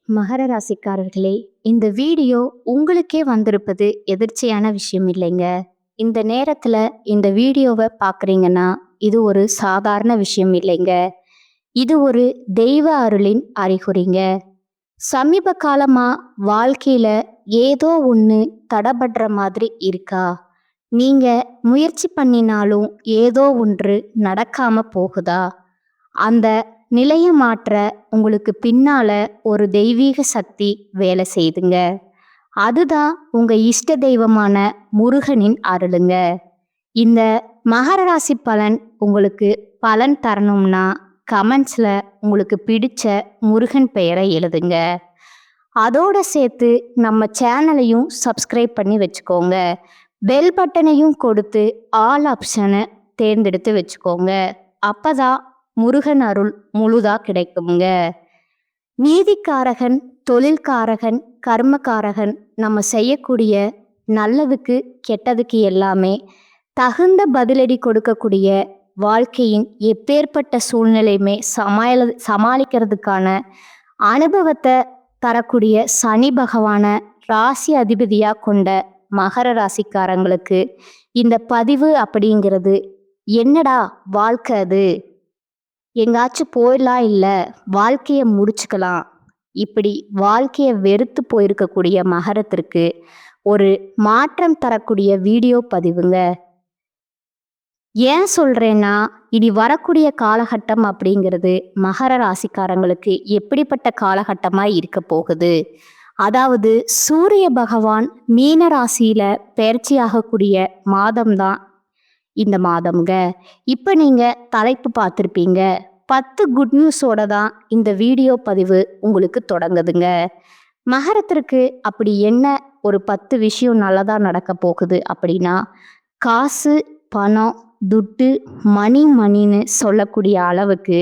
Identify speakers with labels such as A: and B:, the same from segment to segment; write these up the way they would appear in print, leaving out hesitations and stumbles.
A: மகர ராசிக்காரர்களே, இந்த வீடியோ உங்களுக்கே வந்திருப்பது எதிர்ச்சியான விஷயம் இல்லைங்க. இந்த நேரத்துல இந்த வீடியோவை பார்க்குறீங்கன்னா, இது ஒரு சாதாரண விஷயம் இல்லைங்க. இது ஒரு தெய்வ அருளின் அறிகுறிங்க. சமீப காலமா வாழ்க்கையில ஏதோ ஒண்ணு தடபடுற மாதிரி இருக்கா? நீங்க முயற்சி பண்ணினாலும் ஏதோ ஒன்று நடக்காம போகுதா? அந்த நிலைய மாற்ற உங்களுக்கு பின்னால ஒரு தெய்வீக சக்தி வேலை செய்துங்க. அதுதான் உங்க இஷ்ட தெய்வமான முருகனின் அருளுங்க. இந்த மகர ராசி பலன் உங்களுக்கு பலன் தரணும்னா கமெண்ட்ஸ்ல உங்களுக்கு பிடிச்ச முருகன் பெயரை எழுதுங்க. அதோட சேர்த்து நம்ம சேனலையும் சப்ஸ்கிரைப் பண்ணி வச்சுக்கோங்க. பெல் பட்டனையும் கொடுத்து ஆல் ஆப்ஷனை தேர்ந்தெடுத்து வச்சுக்கோங்க. அப்பதான் முருகன் அருள் முழுதா கிடைக்குங்க. நீதிக்காரகன், தொழில்காரகன், கர்மக்காரகன், நம்ம செய்யக்கூடிய நல்லதுக்கு கெட்டதுக்கு எல்லாமே தகுந்த பதிலடி கொடுக்கக்கூடிய வாழ்க்கையின் எப்பேற்பட்ட சூழ்நிலையுமே சமாளிக்கிறதுக்கான அனுபவத்தை தரக்கூடிய சனி பகவான ராசி அதிபதியா கொண்ட மகர ராசிக்காரங்களுக்கு இந்த பதிவு அப்படிங்கிறது என்னடா வாழ்க்கை, அது எங்காச்சும் போயிடலாம், இல்லை வாழ்க்கையை முடிச்சுக்கலாம், இப்படி வாழ்க்கையை வெறுத்து போயிருக்கக்கூடிய மகரத்திற்கு ஒரு மாற்றம் தரக்கூடிய வீடியோ பதிவுங்க. ஏன் சொல்றேன்னா, இனி வரக்கூடிய காலகட்டம் அப்படிங்கிறது மகர ராசிக்காரங்களுக்கு எப்படிப்பட்ட காலகட்டமாக இருக்க போகுது. அதாவது சூரிய பகவான் மீன ராசியில பெயர்ச்சியாகக்கூடிய மாதம்தான் இந்த மாதம்ங்க. இப்போ நீங்க தலைப்பு பார்த்துருப்பீங்க. 10 குட் நியூஸோட தான் இந்த வீடியோ பதிவு உங்களுக்கு தொடங்குதுங்க. மகரத்திற்கு அப்படி என்ன ஒரு 10 விஷயம் நல்லதா நடக்க போகுது அப்படின்னா, காசு, பணம், துட்டு, மணின்னு சொல்லக்கூடிய அளவுக்கு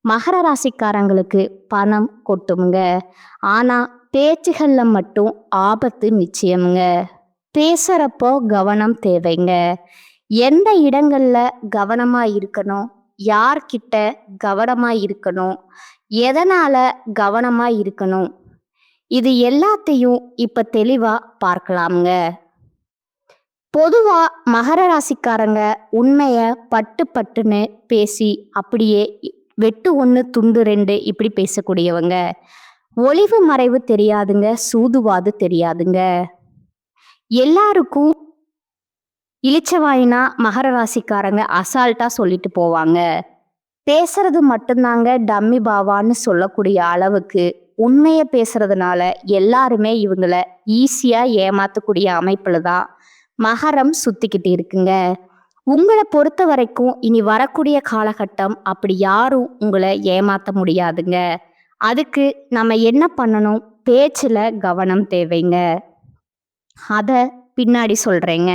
A: மகர ராசிக்காரங்களுக்கு பணம் கொட்டுங்க. ஆனா பேச்சுகள்ல மட்டும் ஆபத்து நிச்சயம்ங்க. பேசுறப்போ கவனம் தேவைங்க. எந்த இடங்கள்ல கவனமா இருக்கணும், யார்கிட்ட கவனமா இருக்கணும், எதனால கவனமா இருக்கணும், இது எல்லாத்தையும் இப்ப தெளிவா பார்க்கலாம்ங்க. பொதுவா மகர ராசிக்காரங்க உண்மைய பட்டுன்னு பேசி அப்படியே வெட்டு 1 துண்டு 2 இப்படி பேசக்கூடியவங்க. ஒளிவு மறைவு தெரியாதுங்க, சூதுவாது தெரியாதுங்க. எல்லாருக்கும் இளிச்சவாயினா மகர ராசிக்காரங்க அசால்ட்டா சொல்லிட்டு போவாங்க. பேசுறது மட்டும்தாங்க டம்மி பாவான்னு சொல்லக்கூடிய அளவுக்கு உண்மைய பேசுறதுனால எல்லாருமே இவங்கள ஈஸியா ஏமாத்தக்கூடிய அமைப்புல தான் மகரம் சுத்திக்கிட்டு இருக்குங்க. உங்களை பொறுத்த வரைக்கும் இனி வரக்கூடிய காலகட்டம் அப்படி யாரும் உங்களை ஏமாத்த முடியாதுங்க. அதுக்கு நம்ம என்ன பண்ணணும், பேச்சுல கவனம் தேவைங்க. அத பின்னாடி சொல்றேங்க.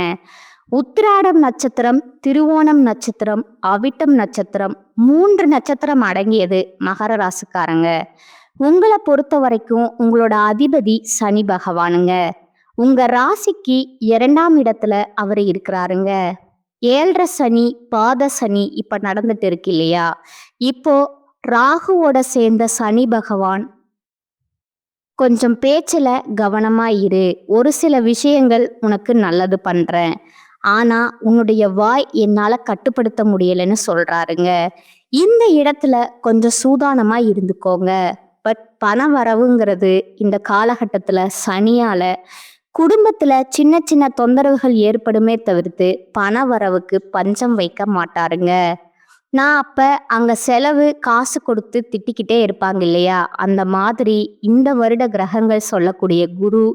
A: உத்திராடம் நட்சத்திரம், திருவோணம் நட்சத்திரம், அவிட்டம் நட்சத்திரம் 3 நட்சத்திரம் அடங்கியது மகர ராசிக்காரங்க. உங்களை பொறுத்த வரைக்கும் உங்களோட அதிபதி சனி பகவானுங்க. உங்க ராசிக்கு 2ஆம் இடத்துல அவர் இருக்கிறாருங்க. 7.5 சனி, பாத சனி இப்ப நடந்துட்டு இருக்கு இல்லையா? இப்போ ராகுவோட சேர்ந்த சனி பகவான் கொஞ்சம் பேச்சுல கவனமா இரு, ஒரு சில விஷயங்கள் உனக்கு நல்லது பண்றேன், ஆனா உன்னுடைய வாய் என்னால கட்டுப்படுத்த முடியலன்னு சொல்றாருங்க. இந்த இடத்துல கொஞ்சம் சூதானமா இருந்துக்கோங்க. பட் பண வரவுங்கிறது இந்த காலகட்டத்துல சனியால குடும்பத்துல சின்ன சின்ன தொந்தரவுகள் ஏற்படுமே தவிர்த்து பண வரவுக்கு பஞ்சம் வைக்க மாட்டாருங்க. நான் அப்ப அங்க செலவு காசு கொடுத்து திட்டிக்கிட்டே இருப்பாங்க இல்லையா, அந்த மாதிரி இந்த வருட கிரகங்கள் சொல்லக்கூடிய குரு,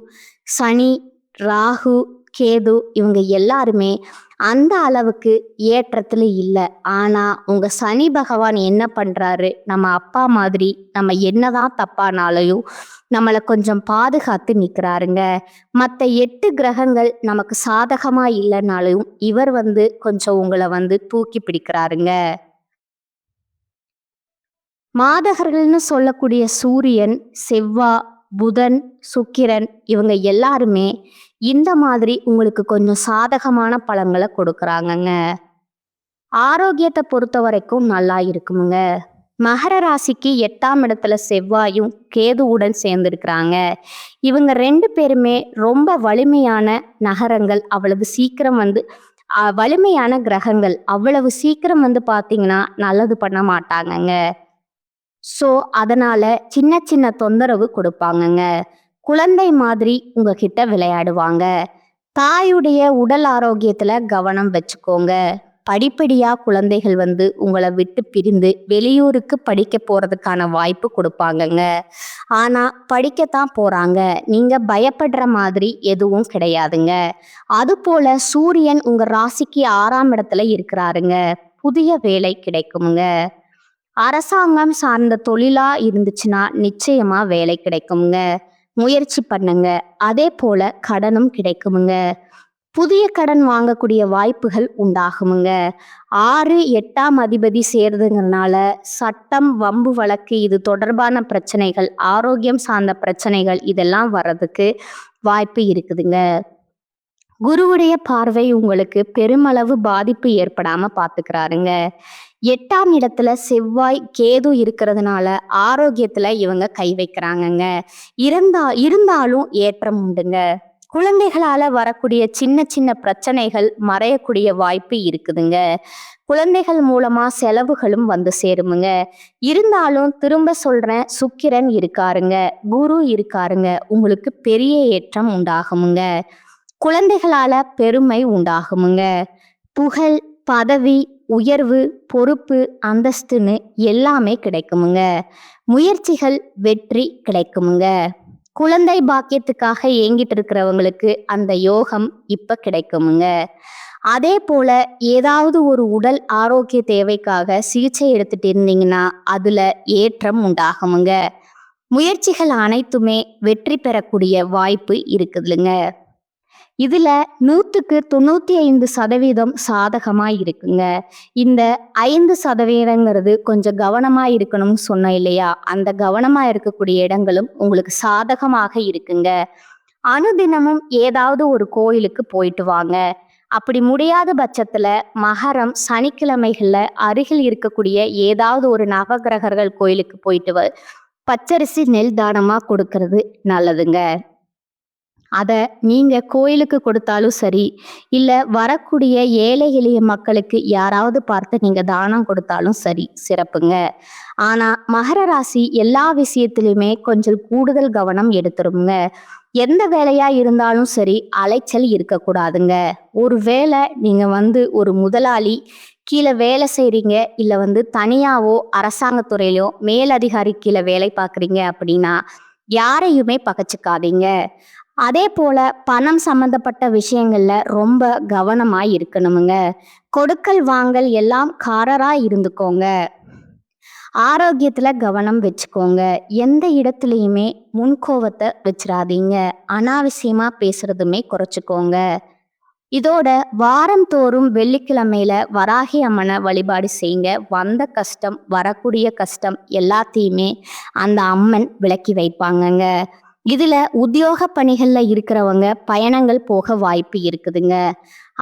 A: சனி, ராகு, கேது இவங்க எல்லாருமே அந்த அளவுக்கு ஏற்றத்துல இல்லை. ஆனா உங்க சனி பகவான் என்ன பண்றாரு, நம்ம அப்பா மாதிரி நம்ம என்னதான் தப்பானாலையும் நம்மளை கொஞ்சம் பாதுகாத்து நிற்கிறாருங்க. மற்ற 8 கிரகங்கள் நமக்கு சாதகமா இல்லைனாலும் இவர் கொஞ்சம் உங்களை தூக்கி பிடிக்கிறாருங்க. மாதகர்கள்னு சொல்லக்கூடிய சூரியன், செவ்வாய், புதன், சுக்கிரன் இவங்க எல்லாருமே இந்த மாதிரி உங்களுக்கு கொஞ்சம் சாதகமான பலன்களை கொடுக்குறாங்கங்க. ஆரோக்கியத்தை பொறுத்த வரைக்கும் நல்லா இருக்குமுங்க. மகர ராசிக்கு 8ஆம் இடத்துல செவ்வாயும் கேதுவுடன் சேர்ந்திருக்கிறாங்க. இவங்க 2 பேருமே ரொம்ப வலிமையான நகரங்கள். அவ்வளவு சீக்கிரம் வந்து வலிமையான கிரகங்கள். அவ்வளவு சீக்கிரம் வந்து பார்த்தீங்கன்னா, நல்லது பண்ண மாட்டாங்கங்க. ஸோ, அதனால சின்ன சின்ன தொந்தரவு கொடுப்பாங்கங்க. குழந்தை மாதிரி உங்ககிட்ட விளையாடுவாங்க. தாயுடைய உடல் ஆரோக்கியத்துல கவனம் வச்சுக்கோங்க. படிப்படியா குழந்தைகள் வந்து உங்கள விட்டு பிரிந்து வெளியூருக்கு படிக்க போறதுக்கான வாய்ப்பு கொடுப்பாங்கங்க. ஆனா படிக்கத்தான் போறாங்க. நீங்க பயப்படுற மாதிரி எதுவும் கிடையாதுங்க. அதுபோல சூரியன் உங்க ராசிக்கு 6ஆம் இடத்துல இருக்கிறாருங்க. புதிய வேலை கிடைக்குமுங்க. அரசாங்கம் சார்ந்த தொழிலா இருந்துச்சுன்னா நிச்சயமா வேலை கிடைக்குமுங்க. முயற்சி பண்ணுங்க. அதே போல கடனும் கிடைக்குமுங்க. புதிய கடன் வாங்கக்கூடிய வாய்ப்புகள் உண்டாகுமுங்க. 6, 8ஆம் அதிபதி சேருதுங்கிறனால சட்டம், வம்பு வழக்கு இது தொடர்பான பிரச்சனைகள், ஆரோக்கியம் சார்ந்த பிரச்சனைகள் இதெல்லாம் வர்றதுக்கு வாய்ப்பு இருக்குதுங்க. குருவுடைய பார்வை உங்களுக்கு பெருமளவு பாதிப்பு ஏற்படாம பார்த்துக்கிறாருங்க. 8ஆம் இடத்துல செவ்வாய், கேது இருக்கிறதுனால ஆரோக்கியத்துல இவங்க கை வைக்கிறாங்கங்க. இருந்தாலும் ஏற்றம் உண்டுங்க. குழந்தைகளால வரக்கூடிய சின்ன சின்ன பிரச்சனைகள் மறையக்கூடிய வாய்ப்பு இருக்குதுங்க. குழந்தைகள் மூலமா செலவுகளும் வந்து சேருமுங்க. இருந்தாலும் திரும்ப சொல்றேன், சுக்கிரன் இருக்காருங்க, குரு இருக்காருங்க. உங்களுக்கு பெரிய ஏற்றம் உண்டாகுமுங்க. குழந்தைகளால பெருமை உண்டாகுமுங்க. புகழ், பதவி, உயர்வு, பொறுப்பு, அந்தஸ்துன்னு எல்லாமே கிடைக்குமுங்க. முயற்சிகள் வெற்றி கிடைக்குமுங்க. குழந்தை பாக்கியத்துக்காக ஏங்கிட்டு இருக்கிறவங்களுக்கு அந்த யோகம் இப்ப கிடைக்குமுங்க. அதே போல ஏதாவது ஒரு உடல் ஆரோக்கிய தேவைக்காக சிகிச்சை எடுத்துட்டு இருந்தீங்கன்னா அதுல ஏற்றம் உண்டாகுமுங்க. முயற்சிகள் அனைத்துமே வெற்றி பெறக்கூடிய வாய்ப்பு இருக்குதுங்க. இதுல 100க்கு 95% சாதகமா இருக்குங்க. இந்த 5% கொஞ்சம் கவனமா இருக்கணும்னு சொன்னேன் இல்லையா? அந்த கவனமா இருக்கக்கூடிய இடங்களும் உங்களுக்கு சாதகமாக இருக்குங்க. அனுதினமும் ஏதாவது ஒரு கோயிலுக்கு போயிட்டு வாங்க. அப்படி முடியாத பட்சத்துல மகரம் சனிக்கிழமைகள்ல அருகில் இருக்கக்கூடிய ஏதாவது ஒரு நவகிரகர்கள் கோயிலுக்கு போயிட்டு பச்சரிசி நெல் தானமா கொடுக்கறது நல்லதுங்க. அத நீங்க கோயிலுக்கு கொடுத்தாலும் சரி, இல்ல வரக்கூடிய ஏழை எளிய மக்களுக்கு யாராவது பார்த்து நீங்க தானம் கொடுத்தாலும் சரி, சிறப்புங்க. ஆனா மகர ராசி எல்லா விஷயத்திலுமே கொஞ்சம் கூடுதல் கவனம் எடுத்துருங்க. எந்த வேலையா இருந்தாலும் சரி, அலைச்சல் இருக்கக்கூடாதுங்க. ஒரு வேளை நீங்க வந்து ஒரு முதலாளி கீழே வேலை செய்றீங்க, இல்ல வந்து தனியாவோ அரசாங்கத்துறையிலோ மேலதிகாரி கீழே வேலை பார்க்குறீங்க அப்படின்னா யாரையுமே பகச்சுக்காதீங்க. அதே போல பணம் சம்பந்தப்பட்ட விஷயங்கள்ல ரொம்ப கவனமா இருக்கணுமுங்க. கொடுக்கல் வாங்கல் எல்லாம் காரரா இருந்துக்கோங்க. ஆரோக்கியத்துல கவனம் வச்சுக்கோங்க. எந்த இடத்துலையுமே முன்கோவத்தை வச்சிடாதீங்க. அனாவசியமா பேசுறதுமே குறைச்சுக்கோங்க. இதோட வாரந்தோறும் வெள்ளிக்கிழமையில வராகி அம்மனை வழிபாடு செய்யுங்க. வந்த கஷ்டம், வரக்கூடிய கஷ்டம் எல்லாத்தையுமே அந்த அம்மன் விலக்கி வைப்பாங்கங்க. இதுல உத்தியோக பணிகள்ல இருக்கிறவங்க பயணங்கள் போக வாய்ப்பு இருக்குதுங்க.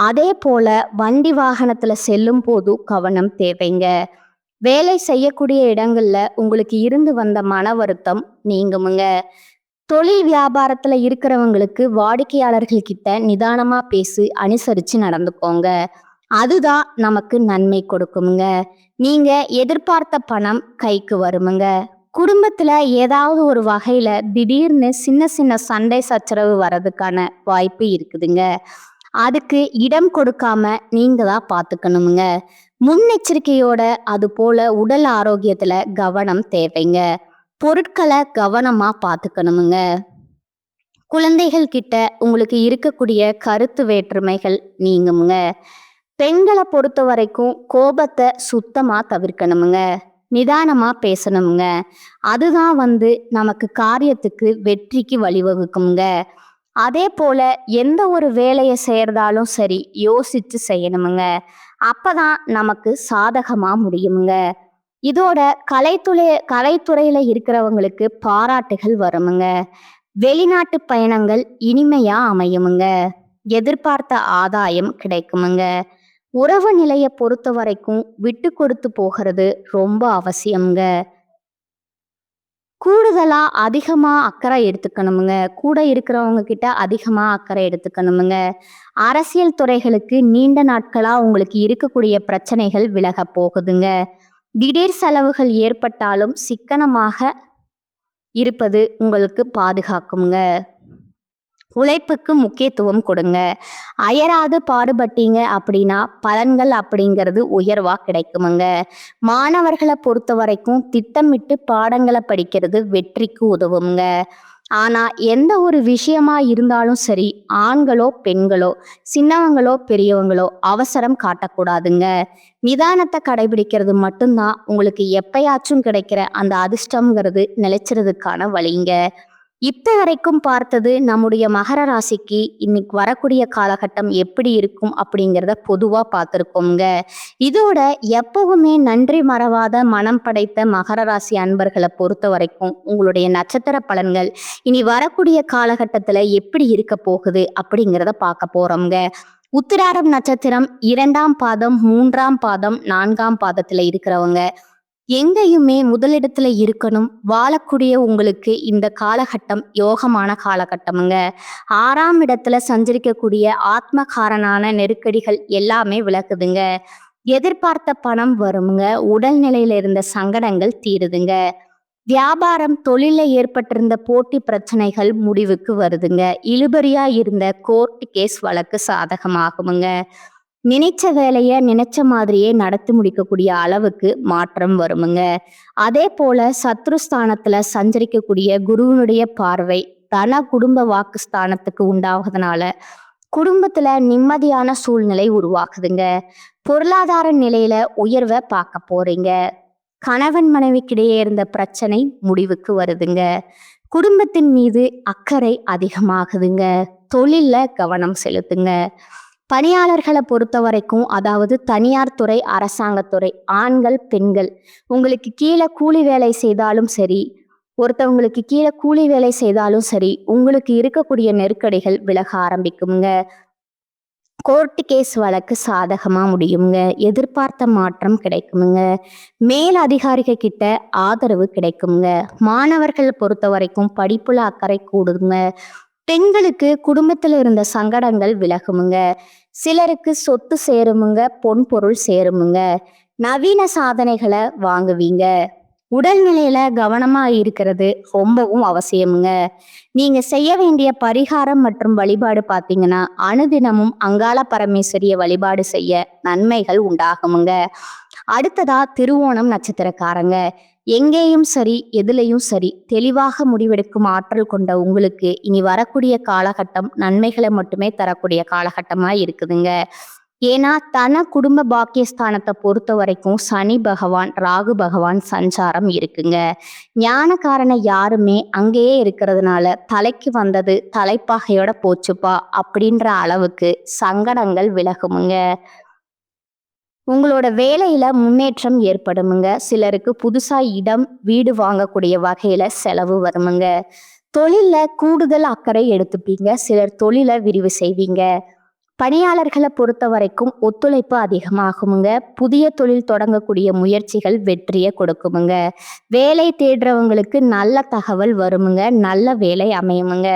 A: அதே போல வண்டி வாகனத்துல செல்லும் போது கவனம் தேவைங்க. வேலை செய்யக்கூடிய இடங்கள்ல உங்களுக்கு இருந்து வந்த மன வருத்தம் நீங்குமுங்க. தொழில் வியாபாரத்துல இருக்கிறவங்களுக்கு வாடிக்கையாளர்கள் கிட்ட நிதானமா பேசி அனுசரிச்சு நடந்துக்கோங்க. அதுதான் நமக்கு நன்மை கொடுக்குமுங்க. நீங்க எதிர்பார்த்த பணம் கைக்கு வருமுங்க. குடும்பத்துல ஏதாவது ஒரு வகையில திடீர்னு சின்ன சின்ன சண்டை சச்சரவு வர்றதுக்கான வாய்ப்பு இருக்குதுங்க. அதுக்கு இடம் கொடுக்காம நீங்க தான் பார்த்துக்கணுமுங்க. முன்னெச்சரிக்கையோட அது போல உடல் ஆரோக்கியத்துல கவனம் தேவைங்க. பொருட்களை கவனமா பார்த்துக்கணுமுங்க. குழந்தைகள் கிட்ட உங்களுக்கு இருக்கக்கூடிய கருத்து வேற்றுமைகள் நீங்குமுங்க. பெண்களை பொறுத்த வரைக்கும் கோபத்தை சுத்தமா தவிர்க்கணுமுங்க. நிதானமா பேசணுமுங்க. அதுதான் வந்து நமக்கு காரியத்துக்கு வெற்றிக்கு வழிவகுக்குங்க. அதே போல எந்த ஒரு வேலையை செய்யறதாலும் சரி யோசிச்சு செய்யணுமுங்க. அப்பதான் நமக்கு சாதகமா முடியுமுங்க. இதோட கலைத்துறையில இருக்கிறவங்களுக்கு பாராட்டுகள் வருமுங்க. வெளிநாட்டு பயணங்கள் இனிமையா அமையுமுங்க. எதிர்பார்த்த ஆதாயம் கிடைக்குமுங்க. உறவு நிலையை பொறுத்த வரைக்கும் விட்டு கொடுத்து போகிறது ரொம்ப அவசியம்ங்க. கூடுதலா அதிகமா அக்கறை எடுத்துக்கணுமுங்க. கூட இருக்கிறவங்க கிட்ட அதிகமா அக்கறை எடுத்துக்கணுமுங்க. அரசியல் துறைகளுக்கு நீண்ட நாட்களா உங்களுக்கு இருக்கக்கூடிய பிரச்சனைகள் விலகப் போகுதுங்க. திடீர் செலவுகள் ஏற்பட்டாலும் சிக்கனமாக இருப்பது உங்களுக்கு பாதுகாக்குங்க. உழைப்புக்கு முக்கியத்துவம் கொடுங்க. அயராது பாடுபட்டீங்க அப்படின்னா பலன்கள் அப்படிங்கிறது உயர்வா கிடைக்குமுங்க. மாணவர்களை பொறுத்த வரைக்கும் திட்டமிட்டு பாடங்களை படிக்கிறது வெற்றிக்கு உதவுங்க. ஆனா எந்த ஒரு விஷயமா இருந்தாலும் சரி, ஆண்களோ பெண்களோ, சின்னவங்களோ பெரியவங்களோ அவசரம் காட்டக்கூடாதுங்க. நிதானத்தை கடைபிடிக்கிறது மட்டும்தான் உங்களுக்கு எப்பயாச்சும் கிடைக்கிற அந்த அதிர்ஷ்டம்ங்கிறது நிலைச்சிறதுக்கான வழிங்க. இப்ப வரைக்கும் பார்த்தது நம்முடைய மகர ராசிக்கு இன்னைக்கு வரக்கூடிய காலகட்டம் எப்படி இருக்கும் அப்படிங்கிறத பொதுவா பார்த்துருக்கோங்க. இதோட எப்பவுமே நன்றி மறவாத மனம் படைத்த மகர ராசி அன்பர்களை பொறுத்த வரைக்கும் உங்களுடைய நட்சத்திர பலன்கள் இனி வரக்கூடிய காலகட்டத்துல எப்படி இருக்க போகுது அப்படிங்கிறத பார்க்க போறோம்ங்க. உத்திராடம் நட்சத்திரம் 2ஆம் பாதம், 3ஆம் பாதம், 4ஆம் பாதத்துல இருக்கிறவங்க எங்கேயுமே முதலிடத்துல இருக்கணும். வாழக்கூடிய உங்களுக்கு இந்த காலகட்டம் யோகமான காலகட்டமுங்க. 6ஆம் இடத்துல சஞ்சரிக்கக்கூடிய ஆத்மகாரனான நெருக்கடிகள் எல்லாமே விலகுதுங்க. எதிர்பார்த்த பணம் வருமுங்க. உடல்நிலையில இருந்த சங்கடங்கள் தீருதுங்க. வியாபாரம் தொழில ஏற்பட்டிருந்த போட்டி பிரச்சனைகள் முடிவுக்கு வருதுங்க. இழுபறியா இருந்த கோர்ட் கேஸ் வழக்கு சாதகமாகுமுங்க. நினைச்ச வேலைய நினைச்ச மாதிரியே நடத்தி முடிக்கக்கூடிய அளவுக்கு மாற்றம் வருமுங்க. அதே போல சத்ருஸ்தானத்துல சஞ்சரிக்கக்கூடிய குருவினுடைய பார்வை தன குடும்ப வாக்குஸ்தானத்துக்கு உண்டாவதுனால குடும்பத்துல நிம்மதியான சூழ்நிலை உருவாக்குதுங்க. பொருளாதார நிலையில உயர்வை பார்க்க போறீங்க. கணவன் மனைவிக்கிடையே இருந்த பிரச்சனை முடிவுக்கு வருதுங்க. குடும்பத்தின் மீது அக்கறை அதிகமாகுதுங்க. தொழில்ல கவனம் செலுத்துங்க. பணியாளர்களை பொறுத்த வரைக்கும், அதாவது தனியார் துறை, அரசாங்கத்துறை, ஆண்கள் பெண்கள் உங்களுக்கு கீழே கூலி வேலை செய்தாலும் சரி, ஒருத்தவங்களுக்கு கீழே கூலி வேலை செய்தாலும் சரி, உங்களுக்கு இருக்கக்கூடிய நெருக்கடிகள் விலக ஆரம்பிக்குங்க. கோர்ட் கேஸ் வழக்கு சாதகமா முடியுங்க. எதிர்பார்த்த மாற்றம் கிடைக்குமுங்க. மேல் அதிகாரிகள் கிட்ட ஆதரவு கிடைக்குங்க. மாணவர்கள் பொறுத்த வரைக்கும் படிப்புல அக்கறை கூடுங்க. பெண்களுக்கு குடும்பத்துல இருந்த சங்கடங்கள் விலகுமுங்க. சிலருக்கு சொத்து சேருமுங்க. பொன் பொருள் சேருமுங்க. நவீன சாதனைகளை வாங்குவீங்க. உடல்நிலையில கவனமா இருக்கிறது ரொம்பவும் அவசியமுங்க. நீங்க செய்ய வேண்டிய பரிகாரம் மற்றும் வழிபாடு பார்த்தீங்கன்னா, அனுதினமும் அங்காள பரமேஸ்வரிய வழிபாடு செய்ய நன்மைகள் உண்டாகுமுங்க. அடுத்ததா திருவோணம் நட்சத்திரக்காரங்க. எங்கேயும் சரி, எதுலையும் சரி தெளிவாக முடிவெடுக்கும் ஆற்றல் கொண்ட உங்களுக்கு இனி வரக்கூடிய காலகட்டம் நன்மைகளை மட்டுமே தரக்கூடிய காலகட்டமா இருக்குதுங்க. ஏன்னா தன குடும்ப பாக்கியஸ்தானத்தை பொறுத்த வரைக்கும் சனி பகவான், ராகு பகவான் சஞ்சாரம் இருக்குங்க. ஞானக்காரனை யாருமே அங்கேயே இருக்கிறதுனால தலைக்கு வந்தது தலைப்பாகையோட போச்சுப்பா அப்படின்ற அளவுக்கு சங்கடங்கள் விலகுமுங்க. உங்களோட வேலையில முன்னேற்றம் ஏற்படுமுங்க. சிலருக்கு புதுசா இடம், வீடு வாங்கக்கூடிய வகையில செலவு வருமுங்க. தொழில்ல கூடுதல் அக்கறை எடுத்துப்பீங்க. சிலர் தொழிலை விரிவு செய்வீங்க. பணியாளர்களை பொறுத்த வரைக்கும் ஒத்துழைப்பு அதிகமாகுமுங்க. புதிய தொழில் தொடங்கக்கூடிய முயற்சிகள் வெற்றியை கொடுக்குமுங்க. வேலை தேடுறவங்களுக்கு நல்ல தகவல் வருமுங்க. நல்ல வேலை அமையுமுங்க.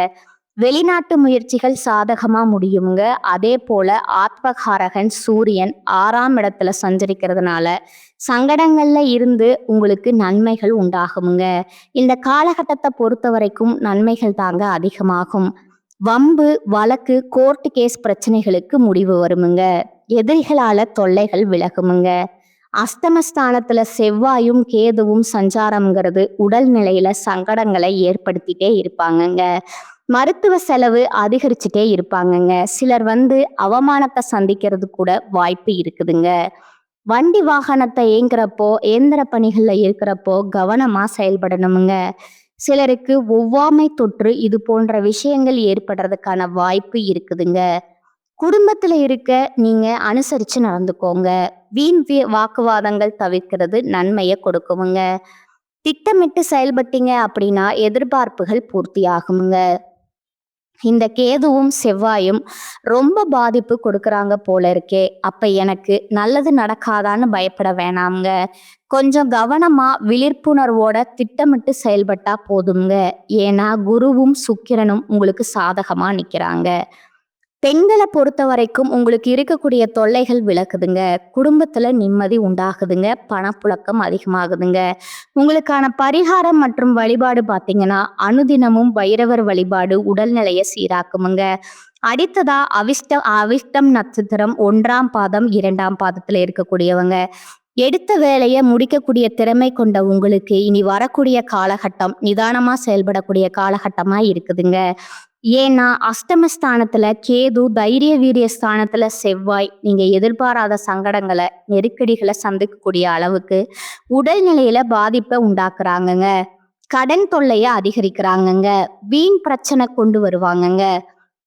A: வெளிநாட்டு முயற்சிகள் சாதகமா முடியுமுங்க. அதே போல ஆத்மகாரகன் சூரியன் 6ஆம் இடத்துல சஞ்சரிக்கிறதுனால சங்கடங்கள்ல இருந்து உங்களுக்கு நன்மைகள் உண்டாகுமுங்க. இந்த காலகட்டத்தை பொறுத்த வரைக்கும் நன்மைகள் தாங்க அதிகமாகும். வம்பு வழக்கு கோர்ட் கேஸ் பிரச்சனைகளுக்கு முடிவு வருமுங்க. எதிரிகளால தொல்லைகள் விலகுமுங்க. அஸ்தமஸ்தானத்துல செவ்வாயும் கேதுவும் சஞ்சாரம்ங்கிறது உடல்நிலையில சங்கடங்களை ஏற்படுத்திட்டே இருப்பாங்கங்க. மருத்துவ செலவு அதிகரிச்சுட்டே இருப்பாங்கங்க. சிலர் அவமானத்தை சந்திக்கிறது கூட வாய்ப்பு இருக்குதுங்க. வண்டி வாகனத்தை இயங்குறப்போ, இயந்திர பணிகள்ல இருக்கிறப்போ கவனமா செயல்படணுமுங்க. சிலருக்கு ஒவ்வாமை தொற்று இது போன்ற விஷயங்கள் ஏற்படுறதுக்கான வாய்ப்பு இருக்குதுங்க. குடும்பத்துல இருக்க நீங்க அனுசரிச்சு நடந்துக்கோங்க. வீண் வாக்குவாதங்கள் தவிர்க்கிறது நன்மையை கொடுக்குமுங்க. திட்டமிட்டு செயல்பட்டீங்க அப்படின்னா எதிர்பார்ப்புகள் பூர்த்தி ஆகுமுங்க. இந்த கேதுவும் செவ்வாயும் ரொம்ப பாதிப்பு கொடுக்குறாங்க போல இருக்கே. அப்ப எனக்கு நல்லது நடக்காதான்னு பயப்பட வேணாம்ங்க. கொஞ்சம் கவனமா விழிப்புணர்வோட திட்டமிட்டு செயல்பட்டா போதுங்க. ஏன்னா குருவும் சுக்கிரனும் உங்களுக்கு சாதகமா நிக்கிறாங்க. பெண்களை பொறுத்த வரைக்கும் உங்களுக்கு இருக்கக்கூடிய தொல்லைகள் விலகுதுங்க. குடும்பத்துல நிம்மதி உண்டாகுதுங்க. பணப்புழக்கம் அதிகமாகுதுங்க. உங்களுக்கான பரிகாரம் மற்றும் வழிபாடு பார்த்தீங்கன்னா, அனுதினமும் பைரவர் வழிபாடு உடல்நிலையை சீராக்குமுங்க. அடுத்ததா அவிஷ்டம் அவிஷ்டம் நட்சத்திரம் 1ஆம் பாதம் 2ஆம் பாதத்துல இருக்கக்கூடியவங்க. எடுத்த வேலையை முடிக்கக்கூடிய திறமை கொண்ட உங்களுக்கு இனி வரக்கூடிய காலகட்டம் நிதானமா செயல்படக்கூடிய காலகட்டமா இருக்குதுங்க. ஏன்னா அஷ்டமஸ்தானத்துல கேது, தைரிய வீரிய ஸ்தானத்துல செவ்வாய், நீங்க எதிர்பாராத சங்கடங்களை நெருக்கடிகளை சந்திக்கக்கூடிய அளவுக்கு உடல்நிலையில பாதிப்பை உண்டாக்குறாங்கங்க. கடன் தொல்லைய அதிகரிக்கிறாங்கங்க. வீண் பிரச்சனை கொண்டு வருவாங்கங்க.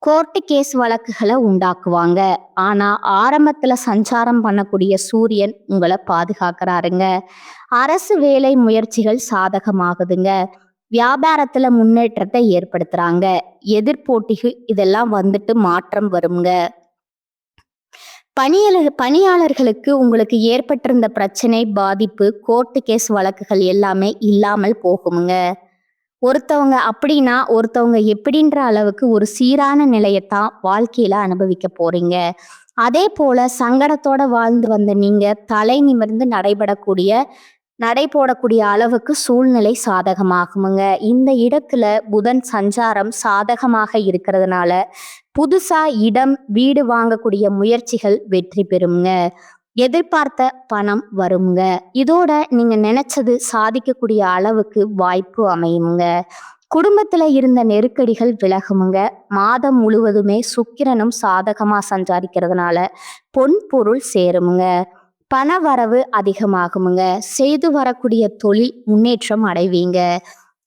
A: கோர்ட்டு கேஸ் வழக்குகளை உண்டாக்குவாங்க. ஆனா ஆரம்பத்துல சஞ்சாரம் பண்ணக்கூடிய சூரியன் உங்களை பாதுகாக்கிறாருங்க. அரசு வேலை முயற்சிகள் சாதகமாகுதுங்க. வியாபாரத்துல முன்னேற்றத்தை ஏற்படுத்துறாங்க. எதிர்போட்டிகள் இதெல்லாம் வந்துட்டு மாற்றம் வருங்க. பணியாளர்களுக்கு உங்களுக்கு ஏற்பட்டிருந்த பிரச்சனை, பாதிப்பு, கோர்ட்டு கேஸ் வழக்குகள் எல்லாமே இல்லாமல் போகுமுங்க. ஒருத்தவங்க அப்படின்னா ஒருத்தவங்க எப்படின்ற அளவுக்கு ஒரு சீரான நிலையத்தான் வாழ்க்கையில அனுபவிக்க போறீங்க. அதே போல சங்கடத்தோட வாழ்ந்து வந்த நீங்க தலை நிமிர்ந்து நடைபோடக்கூடிய அளவுக்கு சூழ்நிலை சாதகமாகுமுங்க. இந்த இடத்துல புதன் சஞ்சாரம் சாதகமாக இருக்கிறதுனால புதுசா இடம், வீடு வாங்கக்கூடிய முயற்சிகள் வெற்றி பெறுங்க. எதிர்பார்த்த பணம் வருங்க. இதோட நீங்க நினைச்சது சாதிக்கக்கூடிய அளவுக்கு வாய்ப்பு அமையுங்க. குடும்பத்துல இருந்த நெருக்கடிகள் விலகுமுங்க. மாதம் முழுவதுமே சுக்கிரனும் சாதகமா சஞ்சாரிக்கிறதுனால பொன் பொருள் சேருமுங்க. பண வரவு அதிகமாகுமுங்க. செய்து வரக்கூடிய தொழில் முன்னேற்றம் அடைவீங்க.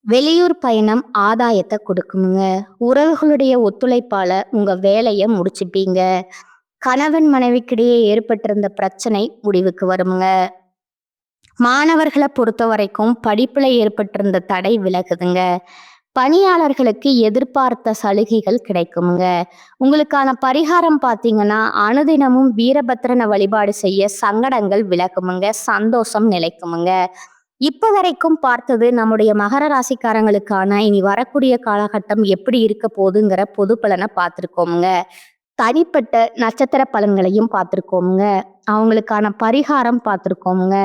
A: வெளியூர் பயணம் ஆதாயத்தை கொடுக்குமுங்க. உறவுகளுடைய ஒத்துழைப்பால உங்க வேலையை முடிச்சுப்பீங்க. கணவன் மனைவிக்கிடையே ஏற்பட்டிருந்த பிரச்சனை முடிவுக்கு வருமுங்க. மாணவர்களை பொறுத்த வரைக்கும் படிப்புல ஏற்பட்டிருந்த தடை விலகுதுங்க. பணியாளர்களுக்கு எதிர்பார்த்த சலுகைகள் கிடைக்குமுங்க. உங்களுக்கான பரிகாரம் பார்த்தீங்கன்னா, அனுதினமும் வீரபத்ரனை வழிபாடு செய்ய சங்கடங்கள் விலகுமுங்க. சந்தோஷம் நிலைக்குமுங்க. இப்ப வரைக்கும் பார்த்தது நம்முடைய மகர ராசிக்காரங்களுக்கான இனி வரக்கூடிய காலகட்டம் எப்படி இருக்க போகுதுங்கிற பொது பலனை பார்த்துருக்கோமுங்க. தனிப்பட்ட நட்சத்திர பலன்களையும் பார்த்துருக்கோமுங்க. அவங்களுக்கான பரிகாரம் பார்த்துருக்கோமுங்க.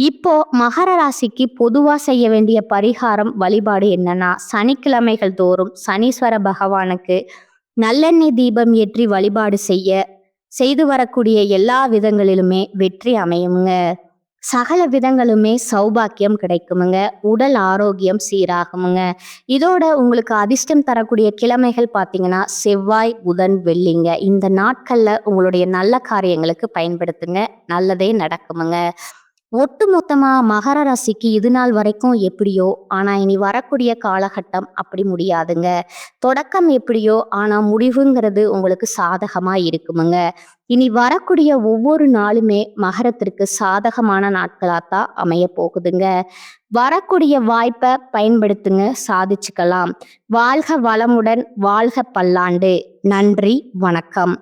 A: இப்போ மகர ராசிக்கு பொதுவா செய்ய வேண்டிய பரிகாரம் வழிபாடு என்னன்னா, சனிக்கிழமைகள் தோறும் சனீஸ்வர பகவானுக்கு நல்லெண்ணெய் தீபம் ஏற்றி வழிபாடு செய்து வரக்கூடிய எல்லா விதங்களிலுமே வெற்றி அமையுங்க. சகல விதங்களுமே சௌபாக்கியம் கிடைக்குமுங்க. உடல் ஆரோக்கியம் சீராகுமுங்க. இதோட உங்களுக்கு அதிர்ஷ்டம் தரக்கூடிய கிழமைகள் பார்த்தீங்கன்னா, செவ்வாய், புதன், வெள்ளிங்க. இந்த நாட்கள்ல உங்களுடைய நல்ல காரியங்களுக்கு பயன்படுத்துங்க. நல்லதே நடக்குமுங்க. ஒட்டு மொத்தமா மகர ராசிக்கு இது நாள் வரைக்கும் எப்படியோ, ஆனா இனி வரக்கூடிய காலகட்டம் அப்படி முடியாதுங்க. தொடக்கம் எப்படியோ, ஆனா முடிவுங்கிறது உங்களுக்கு சாதகமா இருக்குமுங்க. இனி வரக்கூடிய ஒவ்வொரு நாளுமே மகரத்திற்கு சாதகமான நாட்களாத்தான் அமைய போகுதுங்க. வரக்கூடிய வாய்ப்பை பயன்படுத்துங்க, சாதிச்சுக்கலாம். வாழ்க வளமுடன், வாழ்க பல்லாண்டு. நன்றி, வணக்கம்.